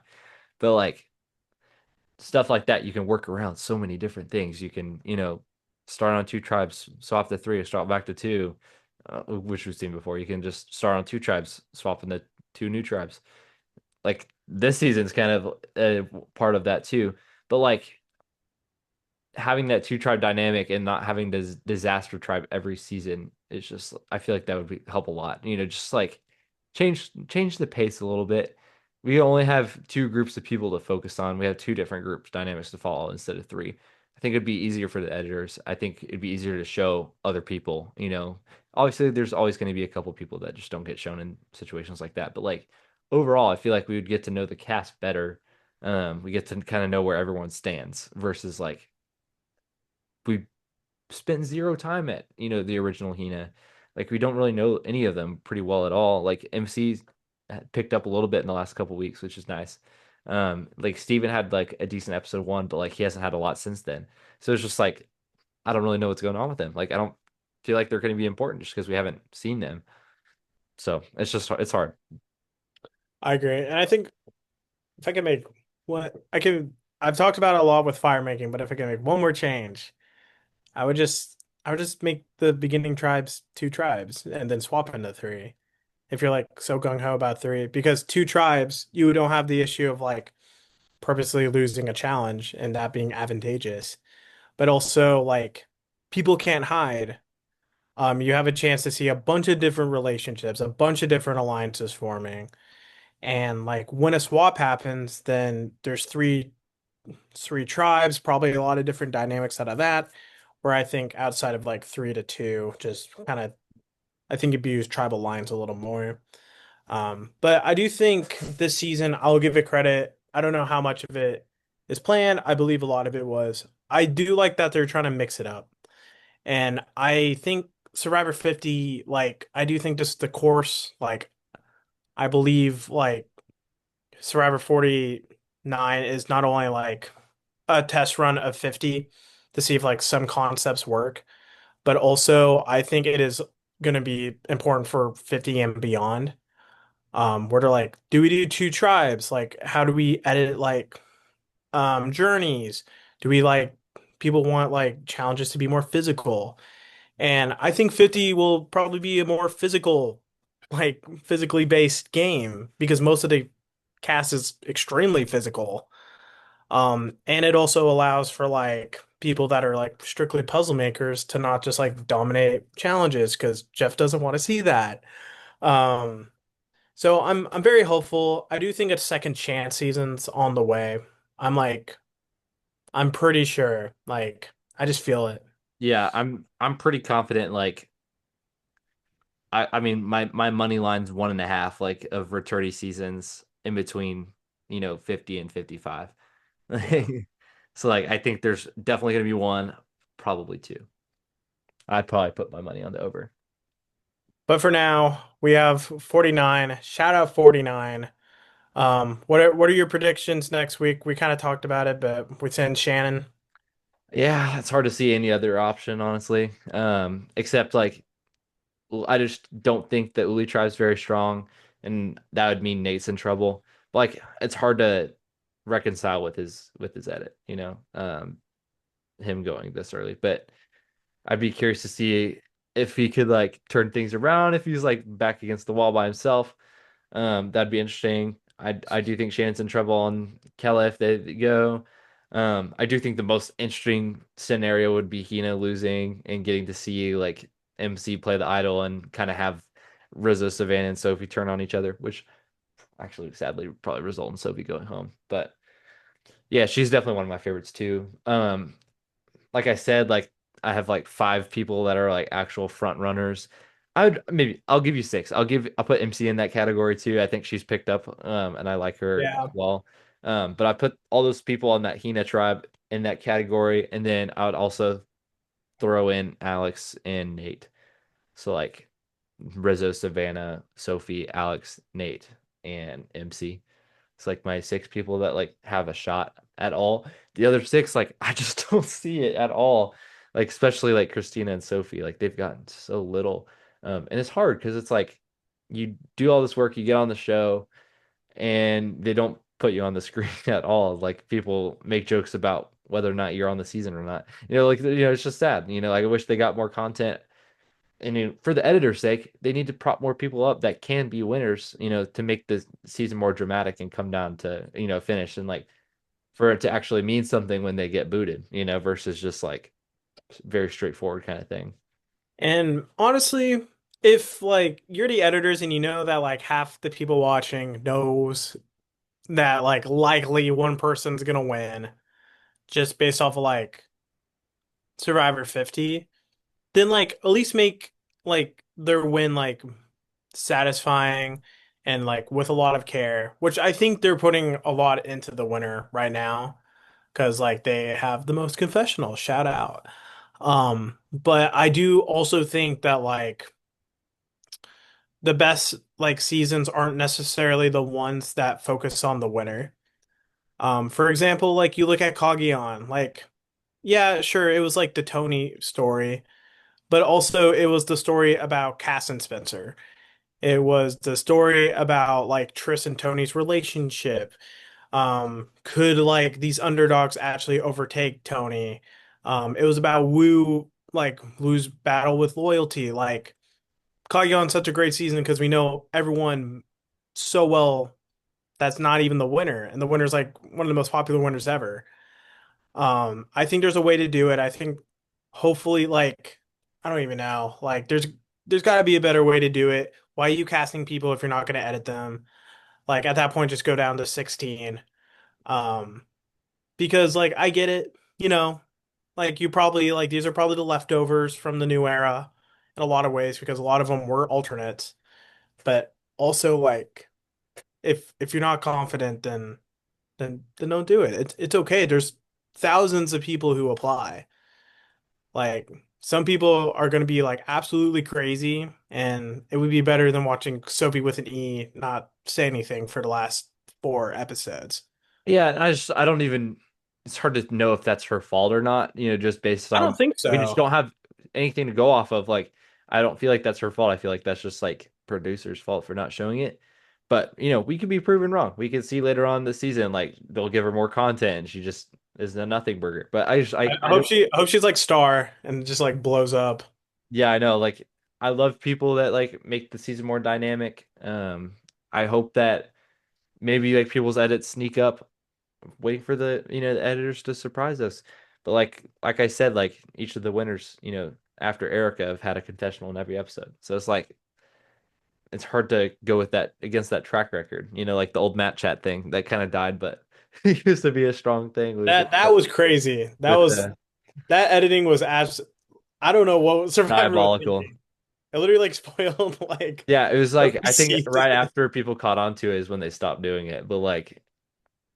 [SPEAKER 1] But like stuff like that, you can work around so many different things. You can, start on two tribes, swap to three, or start back to two, which we've seen before. You can just start on two tribes, swap into two new tribes. Like this season's kind of a part of that too. But like having that two tribe dynamic and not having this disaster tribe every season is just I feel like that would help a lot. Just like change the pace a little bit. We only have two groups of people to focus on. We have two different groups dynamics to follow instead of three. I think it'd be easier for the editors. I think it'd be easier to show other people. Obviously there's always going to be a couple people that just don't get shown in situations like that. But like overall, I feel like we would get to know the cast better. We get to kind of know where everyone stands versus like we spent zero time at the original Hina. Like we don't really know any of them pretty well at all. Like MC picked up a little bit in the last couple weeks, which is nice. Like Steven had like a decent episode 1, but like he hasn't had a lot since then. So it's just like I don't really know what's going on with him. Like I don't. feel like they're going to be important just because we haven't seen them. So it's hard.
[SPEAKER 2] I agree. And I think if I can make what I can, I've talked about it a lot with fire making, but if I can make one more change, I would just make the beginning tribes two tribes and then swap into three. If you're like so gung ho about three, because two tribes, you don't have the issue of like purposely losing a challenge and that being advantageous, but also like people can't hide. You have a chance to see a bunch of different relationships, a bunch of different alliances forming. And like when a swap happens, then there's three tribes, probably a lot of different dynamics out of that. Where I think outside of like 3 to 2, just kind of I think it'd use tribal lines a little more. But I do think this season I'll give it credit. I don't know how much of it is planned. I believe a lot of it was. I do like that they're trying to mix it up. And I think Survivor 50, like, I do think just the course, like, I believe, like, Survivor 49 is not only like a test run of 50 to see if, like, some concepts work, but also I think it is going to be important for 50 and beyond. Where they're like, do we do two tribes? Like, how do we edit, like, journeys? Do we, like, people want, like, challenges to be more physical? And I think 50 will probably be a more physical, like physically based game because most of the cast is extremely physical. And it also allows for like people that are like strictly puzzle makers to not just like dominate challenges because Jeff doesn't want to see that. Um, so I'm very hopeful. I do think a second chance season's on the way. I'm like I'm pretty sure. Like I just feel it.
[SPEAKER 1] Yeah, I'm pretty confident. Like I mean my money line's 1.5 like of returning seasons in between 50 and 55.
[SPEAKER 2] Yeah.
[SPEAKER 1] So like I think there's definitely gonna be one, probably two. I'd probably put my money on the over.
[SPEAKER 2] But for now, we have 49. Shout out 49. What are your predictions next week? We kind of talked about it, but we send Shannon.
[SPEAKER 1] Yeah, it's hard to see any other option, honestly. Except like I just don't think that Uli Tribe's very strong, and that would mean Nate's in trouble. But like it's hard to reconcile with his edit, him going this early. But I'd be curious to see if he could like turn things around, if he's like back against the wall by himself. That'd be interesting. I do think Shannon's in trouble on Kella if they go. I do think the most interesting scenario would be Hina losing and getting to see like MC play the idol and kind of have Rizzo, Savannah, and Sophie turn on each other, which actually sadly would probably result in Sophie going home. But yeah, she's definitely one of my favorites too. Like I said, like I have like five people that are like actual front runners. I'll give you six. I'll put MC in that category too. I think she's picked up, and I like her as
[SPEAKER 2] Yeah.
[SPEAKER 1] well. But I put all those people on that Hina tribe in that category, and then I would also throw in Alex and Nate. So like Rizzo, Savannah, Sophie, Alex, Nate, and MC. It's like my six people that like have a shot at all. The other six, like I just don't see it at all. Like especially like Christina and Sophie, like they've gotten so little. And it's hard because it's like you do all this work, you get on the show, and they don't put you on the screen at all. Like people make jokes about whether or not you're on the season or not. It's just sad. Like I wish they got more content and for the editor's sake, they need to prop more people up that can be winners, to make the season more dramatic and come down to, finish and like for it to actually mean something when they get booted, versus just like very straightforward kind of thing.
[SPEAKER 2] And honestly, if like you're the editors and you know that like half the people watching knows that like likely one person's gonna win just based off of like Survivor 50, then like at least make like their win like satisfying and like with a lot of care, which I think they're putting a lot into the winner right now because like they have the most confessional shout out. But I do also think that like the best like seasons aren't necessarily the ones that focus on the winner. For example, like you look at Cagayan, like yeah, sure, it was like the Tony story, but also it was the story about Cass and Spencer. It was the story about like Triss and Tony's relationship. Could like these underdogs actually overtake Tony? It was about Wu's battle with loyalty. Like caught you on such a great season because we know everyone so well that's not even the winner, and the winner's like one of the most popular winners ever. I think there's a way to do it. I think hopefully like I don't even know. Like there's got to be a better way to do it. Why are you casting people if you're not going to edit them? Like at that point just go down to 16. Um because like I get it, like you probably like these are probably the leftovers from the new era in a lot of ways because a lot of them were alternates. But also like if you're not confident then don't do it. It's okay. There's thousands of people who apply. Like some people are going to be like absolutely crazy, and it would be better than watching Sophie with an E not say anything for the last 4 episodes.
[SPEAKER 1] Yeah, and I don't even it's hard to know if that's her fault or not, just based
[SPEAKER 2] I
[SPEAKER 1] on
[SPEAKER 2] don't think
[SPEAKER 1] we just
[SPEAKER 2] so.
[SPEAKER 1] don't have anything to go off of. Like, I don't feel like that's her fault. I feel like that's just like producer's fault for not showing it. But, we could be proven wrong. We could see later on this season, like they'll give her more content and she just is a nothing burger. But I just
[SPEAKER 2] I
[SPEAKER 1] I
[SPEAKER 2] hope
[SPEAKER 1] don't
[SPEAKER 2] I hope she's like Star and just like blows up.
[SPEAKER 1] yeah, I know. Like I love people that like make the season more dynamic. I hope that maybe like people's edits sneak up waiting for the editors to surprise us. But like I said, like each of the winners, after Erica have had a confessional in every episode. So it's like it's hard to go with that against that track record. Like the old Matt Chat thing that kind of died, but it used to be a strong thing
[SPEAKER 2] That was crazy.
[SPEAKER 1] with the
[SPEAKER 2] That editing was as I don't know what Survivor was
[SPEAKER 1] diabolical.
[SPEAKER 2] thinking. It literally like spoiled like
[SPEAKER 1] Yeah, it was like
[SPEAKER 2] every
[SPEAKER 1] I think
[SPEAKER 2] season.
[SPEAKER 1] right after people caught on to it is when they stopped doing it. But like eh,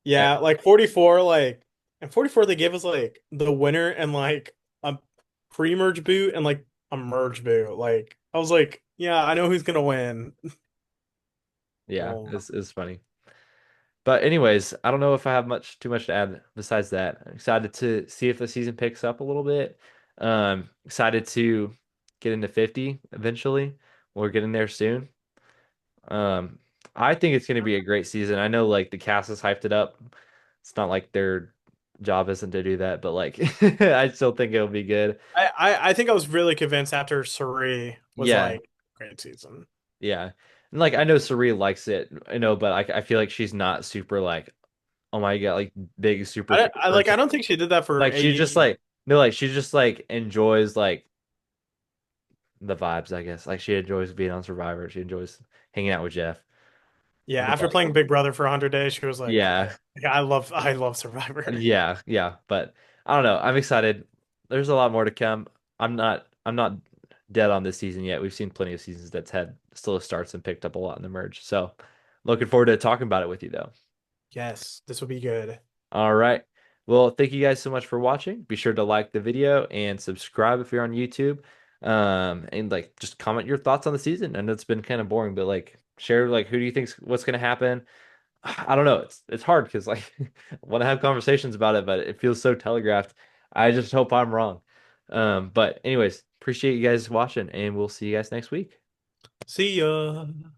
[SPEAKER 2] Yeah, like 44, like and 44 they gave us like the winner and like a pre-merge boot and like a merge boot. Like I was like, yeah, I know who's gonna win.
[SPEAKER 1] yeah,
[SPEAKER 2] Oh,
[SPEAKER 1] it's funny. But anyways, I don't know if I have too much to add besides that. I'm excited to see if the season picks up a little bit. Excited to get into 50 eventually. We're getting there soon. Um, I think it's going to be a great season. I know like the cast has hyped it up. It's not like their job isn't to do that, but like I still think it'll be good.
[SPEAKER 2] I think I was really convinced after Suri was
[SPEAKER 1] Yeah,
[SPEAKER 2] like great season.
[SPEAKER 1] yeah. And like I know Sari likes it, but I feel like she's not super like oh my God, like big super fan
[SPEAKER 2] I
[SPEAKER 1] person.
[SPEAKER 2] don't think she did that for
[SPEAKER 1] Like she just
[SPEAKER 2] AE.
[SPEAKER 1] like no, like she just like enjoys like the vibes, I guess. Like she enjoys being on Survivor. She enjoys hanging out with Jeff.
[SPEAKER 2] Yeah,
[SPEAKER 1] But
[SPEAKER 2] after
[SPEAKER 1] like
[SPEAKER 2] playing Big Brother for 100 days, she was like,
[SPEAKER 1] yeah,
[SPEAKER 2] yeah, I love Survivor.
[SPEAKER 1] yeah, yeah. But I don't know. I'm excited. There's a lot more to come. I'm not dead on this season yet. We've seen plenty of seasons that's had slow starts and picked up a lot in the merge. So looking forward to talking about it with you though.
[SPEAKER 2] Yes, this will be good.
[SPEAKER 1] All right. Well, thank you guys so much for watching. Be sure to like the video and subscribe if you're on YouTube. And like just comment your thoughts on the season. I know it's been kind of boring, but like share like who do you think's what's gonna happen? I don't know. It's hard because like I want to have conversations about it, but it feels so telegraphed. I just hope I'm wrong. But anyways, appreciate you guys watching, and we'll see you guys next week.
[SPEAKER 2] See ya.